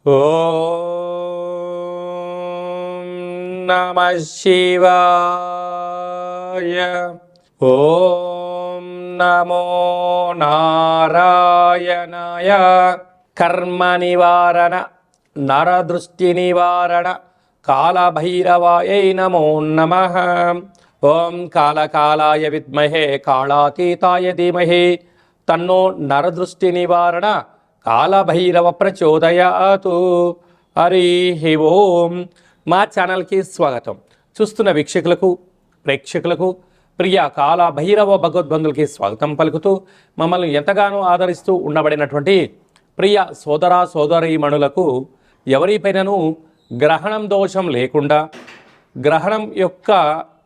ఓం నమః శివాయ. ఓం నమో నారాయణాయ. కర్మ నివారణ నరదృష్టి నివారణ కాళభైరవాయై నమో నమః. ఓం కాళకాలాయ విద్మహే కాళాతీతాయ ధీమహి తన్నో నరదృష్టి నివారణ కాళభైరవ ప్రచోదయాతు. హరి ఓం. మా ఛానల్కి స్వాగతం. చూస్తున్న వీక్షకులకు ప్రేక్షకులకు ప్రియ కాళభైరవ భగవద్బంధులకి స్వాగతం పలుకుతూ మమ్మల్ని ఎంతగానో ఆదరిస్తూ ఉండబడినటువంటి ప్రియ సోదర సోదరీమణులకు ఎవరిపైనను గ్రహణం దోషం లేకుండా, గ్రహణం యొక్క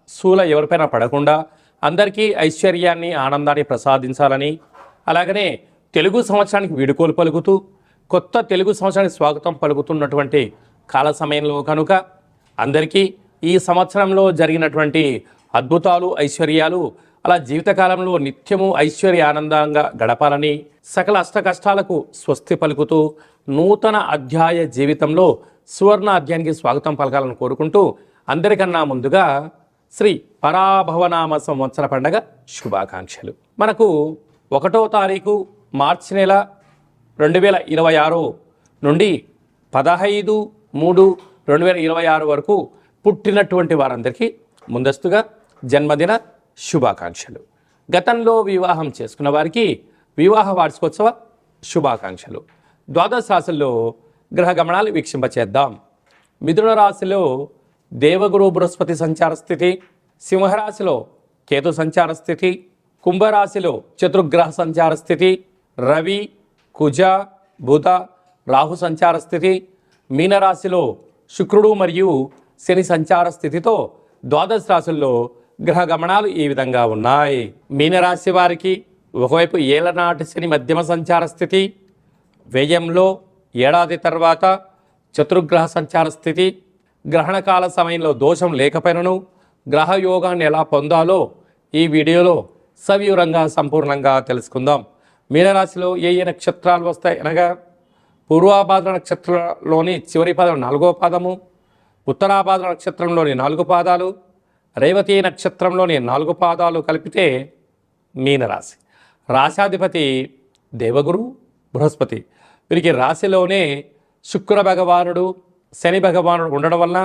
శూల ఎవరిపైన పడకుండా అందరికీ ఐశ్వర్యాన్ని ఆనందాన్ని ప్రసాదించాలని, అలాగనే తెలుగు సంవత్సరానికి వీడుకోలు పలుకుతూ కొత్త తెలుగు సంవత్సరానికి స్వాగతం పలుకుతున్నటువంటి కాల సమయంలో కనుక అందరికీ ఈ సంవత్సరంలో జరిగినటువంటి అద్భుతాలు ఐశ్వర్యాలు అలా జీవితకాలంలో నిత్యము ఐశ్వర్య ఆనందంగా గడపాలని, సకల అష్ట కష్టాలకు స్వస్తి పలుకుతూ నూతన అధ్యాయ జీవితంలో సువర్ణ అధ్యాయానికి స్వాగతం పలకాలని కోరుకుంటూ అందరికన్నా ముందుగా శ్రీ పరాభవనామ సంవత్సర పండగ శుభాకాంక్షలు. మనకు 1వ తారీఖు మార్చి నెల 2026 నుండి 15/3/2026 వరకు పుట్టినటువంటి వారందరికీ ముందస్తుగా జన్మదిన శుభాకాంక్షలు. గతంలో వివాహం చేసుకున్న వారికి వివాహ వార్షికోత్సవ శుభాకాంక్షలు. ద్వాదశ రాశుల్లో గ్రహ గమనాలు వీక్షింపచేద్దాం. మిథున రాశిలో దేవగురు బృహస్పతి సంచార స్థితి, సింహరాశిలో కేతు సంచార స్థితి, కుంభరాశిలో చతుర్గ్రహ సంచార స్థితి, రవి కుజ బుధ రాహు సంచార స్థితి, మీనరాశిలో శుక్రుడు మరియు శని సంచార స్థితితో ద్వాదశ రాశుల్లో గ్రహ గమనాలు ఈ విధంగా ఉన్నాయి. మీనరాశి వారికి ఒకవైపు ఏళ్లనాటి శని మధ్యమ సంచార స్థితి, వ్యయంలో ఏడాది తర్వాత చతుర్గ్రహ సంచార స్థితి, గ్రహణకాల సమయంలో దోషం లేకపోయినను గ్రహ యోగాన్ని ఎలా పొందాలో ఈ వీడియోలో సవివరంగా సంపూర్ణంగా తెలుసుకుందాం. మీనరాశిలో ఏ నక్షత్రాలు వస్తాయి అనగా పూర్వాభాద్ర నక్షత్రంలోని చివరి పాదం 4వ పాదము, ఉత్తరాభాద్ర నక్షత్రంలోని 4 పాదాలు, రేవతి నక్షత్రంలోని 4 పాదాలు కలిపితే మీనరాశి. రాశాధిపతి దేవగురు బృహస్పతి. వీరికి రాశిలోనే శుక్ర భగవానుడు శని భగవానుడు ఉండడం వలన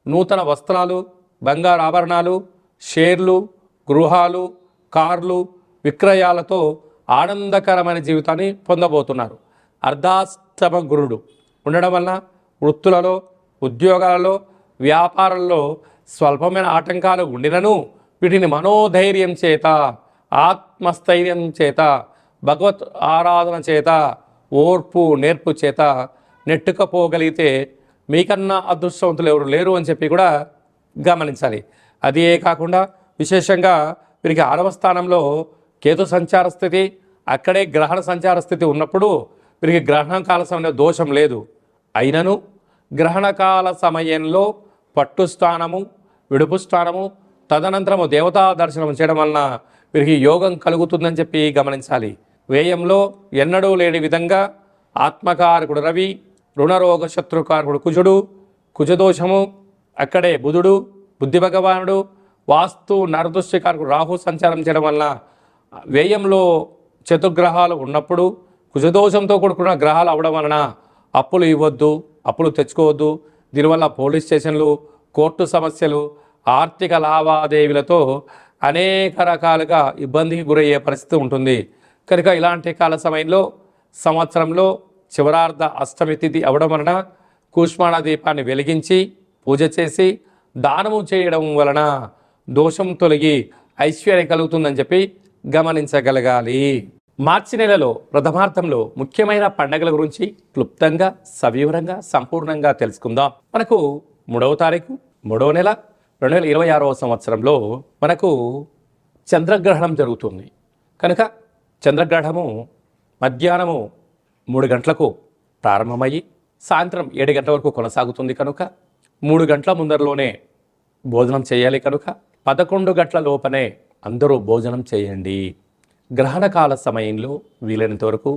నూతన వస్త్రాలు, బంగారు ఆభరణాలు, షేర్లు, గృహాలు, కార్లు విక్రయాలతో ఆనందకరమైన జీవితాన్ని పొందబోతున్నారు. అర్ధాష్టమ గురుడు ఉండడం వలన వృత్తులలో, ఉద్యోగాలలో, వ్యాపారంలో స్వల్పమైన ఆటంకాలు ఉండినను వీటిని మనోధైర్యం చేత, ఆత్మస్థైర్యం చేత, భగవత్ ఆరాధన చేత, ఓర్పు నేర్పు చేత నెట్టుకపోగలిగితే మీకన్నా అదృష్టవంతులు ఎవరు లేరు అని చెప్పి కూడా గమనించాలి. అదే కాకుండా విశేషంగా వీరికి 6వ స్థానంలో కేతు సంచార స్థితి, అక్కడే గ్రహణ సంచార స్థితి ఉన్నప్పుడు వీరికి గ్రహణకాల సమయంలో దోషం లేదు. అయినను గ్రహణకాల సమయంలో పట్టు స్థానము, విడుపు స్థానము, తదనంతరము దేవతా దర్శనం చేయడం వలన వీరికి యోగం కలుగుతుందని చెప్పి గమనించాలి. వ్యయంలో ఎన్నడూ లేని విధంగా ఆత్మకారకుడు రవి, రుణరోగ శత్రుకారకుడు కుజుడు, కుజదోషము, అక్కడే బుధుడు బుద్ధి భగవానుడు, వాస్తు నరదృష్టికారకుడు రాహు సంచారం చేయడం వలన వ్యయంలో చతుర్గ్రహాలు ఉన్నప్పుడు కుజదోషంతో కూడుకున్న గ్రహాలు అవడం వలన అప్పులు ఇవ్వద్దు, అప్పులు తెచ్చుకోవద్దు. దీనివల్ల పోలీస్ స్టేషన్లు, కోర్టు సమస్యలు, ఆర్థిక లావాదేవీలతో అనేక రకాలుగా ఇబ్బందికి గురయ్యే పరిస్థితి ఉంటుంది. కనుక ఇలాంటి కాల సమయంలో సంవత్సరంలో చివరార్ధ అష్టమి తిథి అవడం వలన కూష్మాణ దీపాన్ని వెలిగించి పూజ చేసి దానము చేయడం వలన దోషం తొలగి ఐశ్వర్యం కలుగుతుందని చెప్పి గమనించగలగాలి. మార్చి నెలలో ప్రథమార్థంలో ముఖ్యమైన పండగల గురించి క్లుప్తంగా సవివరంగా సంపూర్ణంగా తెలుసుకుందాం. మనకు 3వ తారీఖు 3వ నెల 2026వ సంవత్సరంలో మనకు చంద్రగ్రహణం జరుగుతుంది. కనుక చంద్రగ్రహణము మధ్యాహ్నము 3 గంటలకు ప్రారంభమయ్యి సాయంత్రం 7 గంటల వరకు కొనసాగుతుంది. కనుక 3 గంటల ముందరలోనే భోజనం చేయాలి. కనుక 11 గంటల లోపనే అందరూ భోజనం చేయండి. గ్రహణకాల సమయంలో వీలైనంత వరకు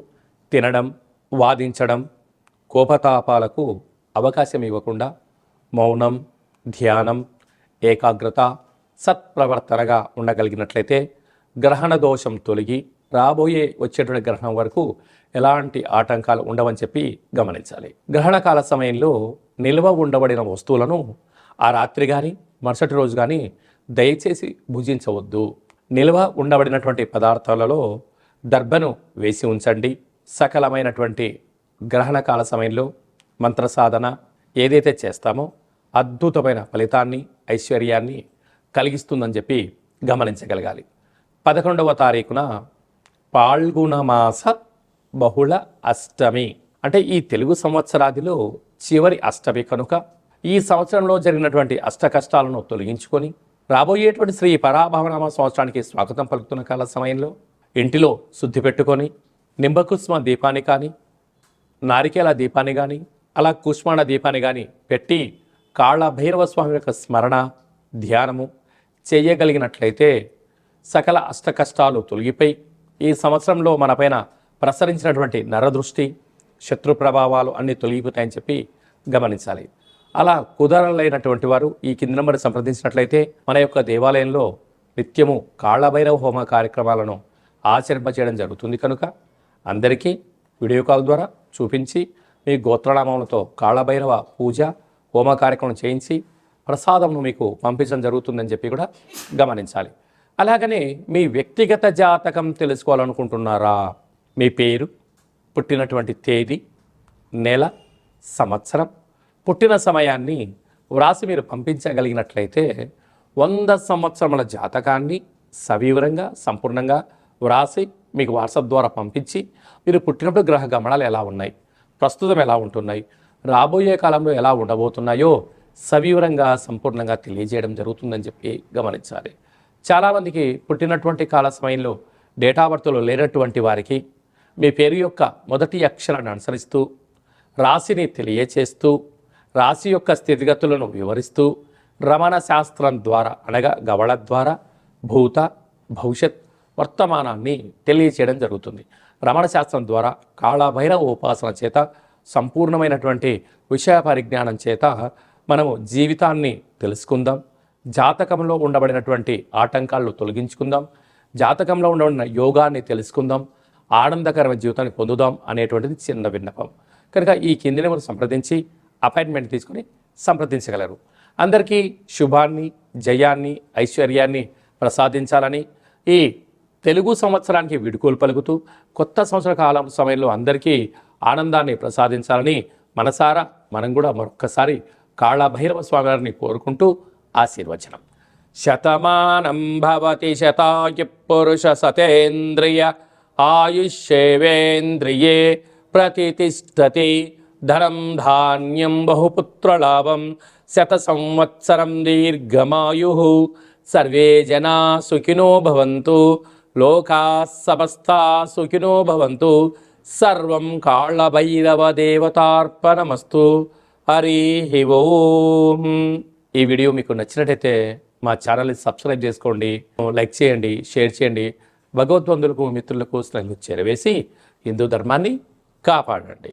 తినడం, వాదించడం, కోపతాపాలకు అవకాశం ఇవ్వకుండా మౌనం, ధ్యానం, ఏకాగ్రత, సత్ప్రవర్తనగా ఉండగలిగినట్లయితే గ్రహణ దోషం తొలగి రాబోయే వచ్చేటువంటి గ్రహణం వరకు ఎలాంటి ఆటంకాలు ఉండవని చెప్పి గమనించాలి. గ్రహణకాల సమయంలో నిల్వ ఉండబడిన వస్తువులను ఆ రాత్రి కానీ మరుసటి రోజు కానీ దయచేసి భుజించవద్దు. నిల్వ ఉండబడినటువంటి పదార్థాలలో దర్భను వేసి ఉంచండి. సకలమైనటువంటి గ్రహణకాల సమయంలో మంత్ర సాధన ఏదైతే చేస్తామో అద్భుతమైన ఫలితాన్ని, ఐశ్వర్యాన్ని కలిగిస్తుందని చెప్పి గమనించగలగాలి. 11వ తారీఖున పాల్గొన మాస బహుళ అష్టమి, అంటే ఈ తెలుగు సంవత్సరాదిలో చివరి అష్టమి కనుక ఈ సంవత్సరంలో జరిగినటువంటి అష్ట కష్టాలను తొలగించుకొని రాబోయేటువంటి శ్రీ పరాభవనామ సంవత్సరానికి స్వాగతం పలుకుతున్న కాల సమయంలో ఇంటిలో శుద్ధి పెట్టుకొని నింబకుస్మ దీపాన్ని కానీ, నారికేల దీపాన్ని కానీ, అలా కుష్మాండ దీపాన్ని కానీ పెట్టి కాళ్ళ భైరవ స్వామి యొక్క స్మరణ, ధ్యానము చేయగలిగినట్లయితే సకల అష్ట కష్టాలు తొలగిపోయి ఈ సంవత్సరంలో మనపైన ప్రసరించినటువంటి నరదృష్టి, శత్రు ప్రభావాలు అన్నీ తొలగిపోతాయని చెప్పి గమనించాలి. అలా కుదరలేనటువంటి వారు ఈ కింది నెంబర్ సంప్రదించినట్లయితే మన యొక్క దేవాలయంలో నిత్యము కాళ్ళభైరవ హోమ కార్యక్రమాలను ఆచరింపచేయడం జరుగుతుంది కనుక అందరికీ వీడియో కాల్ ద్వారా చూపించి మీ గోత్రనామములతో కాళ్ళభైరవ పూజ, హోమ కార్యక్రమం చేయించి ప్రసాదంను మీకు పంపించడం జరుగుతుందని చెప్పి కూడా గమనించాలి. అలాగనే మీ వ్యక్తిగత జాతకం తెలుసుకోవాలనుకుంటున్నారా? మీ పేరు, పుట్టినటువంటి తేదీ, నెల, సంవత్సరం, పుట్టిన సమయాన్ని వ్రాసి మీరు పంపించగలిగినట్లయితే 100 సంవత్సరముల జాతకాన్ని సవివరంగా సంపూర్ణంగా వ్రాసి మీకు వాట్సాప్ ద్వారా పంపించి మీరు పుట్టినప్పుడు గ్రహ గమనాలు ఎలా ఉన్నాయి, ప్రస్తుతం ఎలా ఉంటున్నాయి, రాబోయే కాలంలో ఎలా ఉండబోతున్నాయో సవివరంగా సంపూర్ణంగా తెలియజేయడం జరుగుతుందని చెప్పి గమనించాలి. చాలామందికి పుట్టినటువంటి కాల సమయంలో డేటా బర్త్లో లేనటువంటి వారికి మీ పేరు యొక్క మొదటి అక్షరాన్ని అనుసరిస్తూ రాశిని తెలియచేస్తూ రాశి యొక్క స్థితిగతులను వివరిస్తూ రమణ శాస్త్రం ద్వారా అనగా గవళ ద్వారా భూత, భవిష్యత్, వర్తమానాన్ని తెలియచేయడం జరుగుతుంది. రమణ శాస్త్రం ద్వారా కాళభైరవ ఉపాసన చేత సంపూర్ణమైనటువంటి విషయ పరిజ్ఞానం చేత మనము జీవితాన్ని తెలుసుకుందాం. జాతకంలో ఉండబడినటువంటి ఆటంకాలను తొలగించుకుందాం. జాతకంలో ఉండబడిన యోగాన్ని తెలుసుకుందాం. ఆనందకరమైన జీవితాన్ని పొందుదాం అనేటువంటిది చిన్న విన్నపం కనుక ఈ కింది నెంబర్ సంప్రదించి అపాయింట్మెంట్ తీసుకుని సంప్రదించగలరు. అందరికీ శుభాన్ని, జయాన్ని, ఐశ్వర్యాన్ని ప్రసాదించాలని ఈ తెలుగు సంవత్సరానికి వీడుకోలు పలుకుతూ కొత్త సంవత్సర కాలం సమయంలో అందరికీ ఆనందాన్ని ప్రసాదించాలని మనసారా మనం కూడా మరొక్కసారి కాళభైరవ స్వామి వారిని కోరుకుంటూ ఆశీర్వచనం. శతమానం భవతి శతాయు పురుష సతేంద్రియ ఆయుష్యేవేంద్రియే ప్రతిష్టతి ధనం ధాన్యం బహుపుత్రలాభం శత సంవత్సరం దీర్ఘమాయు సర్వే జనా సుఖినో భవంతు లోకా సమస్తా సుఖినో భవంతు సర్వం కాళభైరవ దేవతార్పణమస్తు. హరి ఓం. ఈ వీడియో మీకు నచ్చినట్టయితే మా ఛానల్ని సబ్స్క్రైబ్ చేసుకోండి, లైక్ చేయండి, షేర్ చేయండి. భగవద్బంధులకు, మిత్రులకు స్నేహితులకు చేరవేసి హిందూ ధర్మాన్ని కాపాడండి.